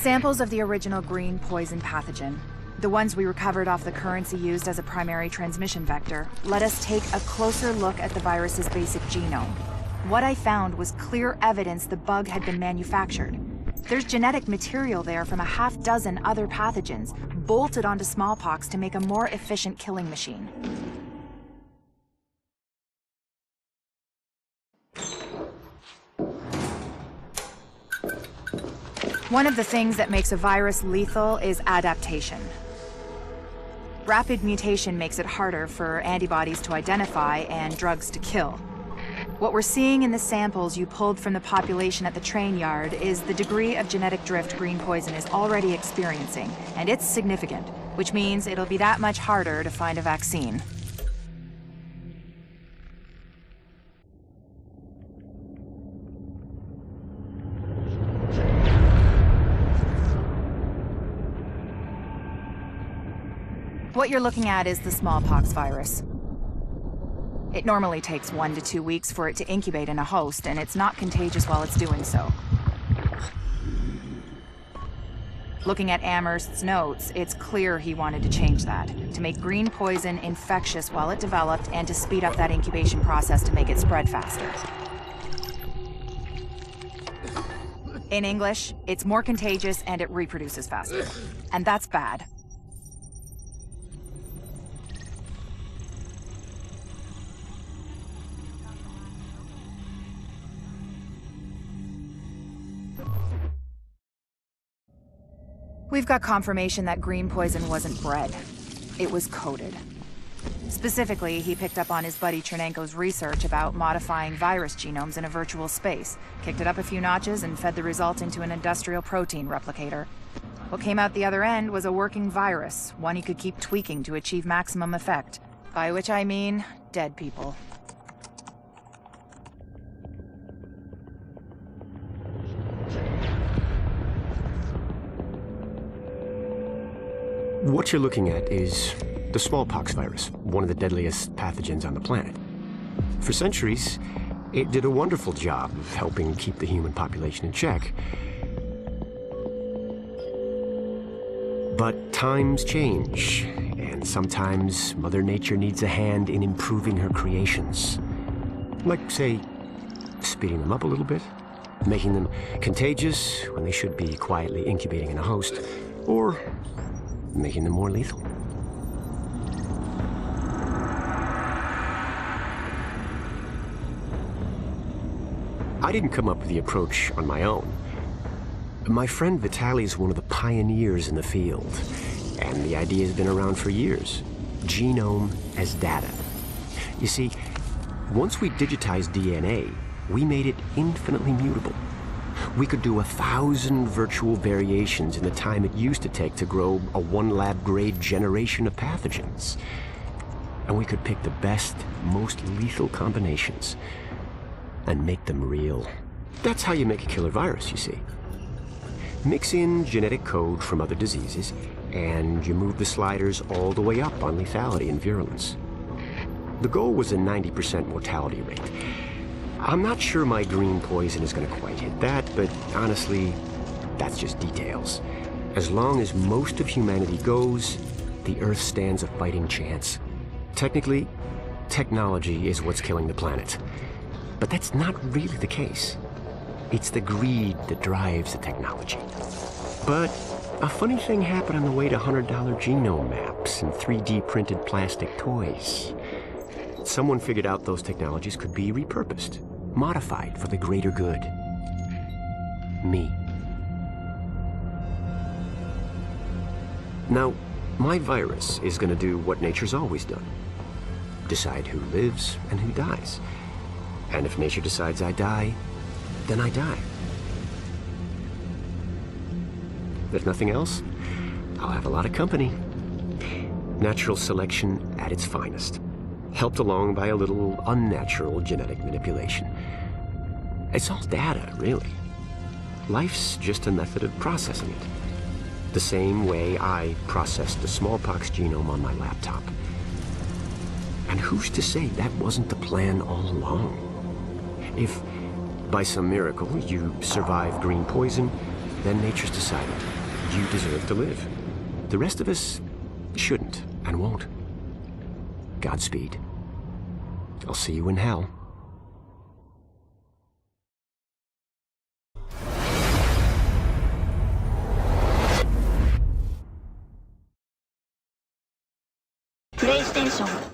Samples of the original green poison pathogen, the ones we recovered off the currency used as a primary transmission vector, let us take a closer look at the virus's basic genome. What I found was clear evidence the bug had been manufactured. There's genetic material there from a half-dozen other pathogens, bolted onto smallpox to make a more efficient killing machine. One of the things that makes a virus lethal is adaptation. Rapid mutation makes it harder for antibodies to identify and drugs to kill. What we're seeing in the samples you pulled from the population at the train yard is the degree of genetic drift green poison is already experiencing, and it's significant, which means it'll be that much harder to find a vaccine. What you're looking at is the smallpox virus. It normally takes 1 to 2 weeks for it to incubate in a host, and it's not contagious while it's doing so. Looking at Amherst's notes, it's clear he wanted to change that, to make green poison infectious while it developed and to speed up that incubation process to make it spread faster. In English, it's more contagious and it reproduces faster. And that's bad. We've got confirmation that green poison wasn't bred. It was coded. Specifically, he picked up on his buddy Chernenko's research about modifying virus genomes in a virtual space, kicked it up a few notches, and fed the result into an industrial protein replicator. What came out the other end was a working virus, one he could keep tweaking to achieve maximum effect. By which I mean, dead people. What you're looking at is the smallpox virus, one of the deadliest pathogens on the planet. For centuries, it did a wonderful job of helping keep the human population in check. But times change, and sometimes Mother Nature needs a hand in improving her creations. Like, say, speeding them up a little bit, making them contagious when they should be quietly incubating in a host, or making them more lethal. I didn't come up with the approach on my own. My friend Vitaly is one of the pioneers in the field, and the idea has been around for years. Genome as data. You see, once we digitized DNA, we made it infinitely mutable. We could do 1,000 virtual variations in the time it used to take to grow a 1 lab-grade generation of pathogens. And we could pick the best, most lethal combinations and make them real. That's how you make a killer virus, you see. Mix in genetic code from other diseases, and you move the sliders all the way up on lethality and virulence. The goal was a 90% mortality rate. I'm not sure my green poison is going to quite hit that, but honestly, that's just details. As long as most of humanity goes, the Earth stands a fighting chance. Technically, technology is what's killing the planet. But that's not really the case. It's the greed that drives the technology. But a funny thing happened on the way to $100 genome maps and 3D printed plastic toys. Someone figured out those technologies could be repurposed, modified for the greater good. Me. Now, my virus is going to do what nature's always done. Decide who lives and who dies. And if nature decides I die, then I die. If nothing else, I'll have a lot of company. Natural selection at its finest, helped along by a little unnatural genetic manipulation. It's all data, really. Life's just a method of processing it. The same way I processed the smallpox genome on my laptop. And who's to say that wasn't the plan all along? If, by some miracle, you survive green poison, Then nature's decided you deserve to live. The rest of us shouldn't and won't. Godspeed. I'll see you in hell. PlayStation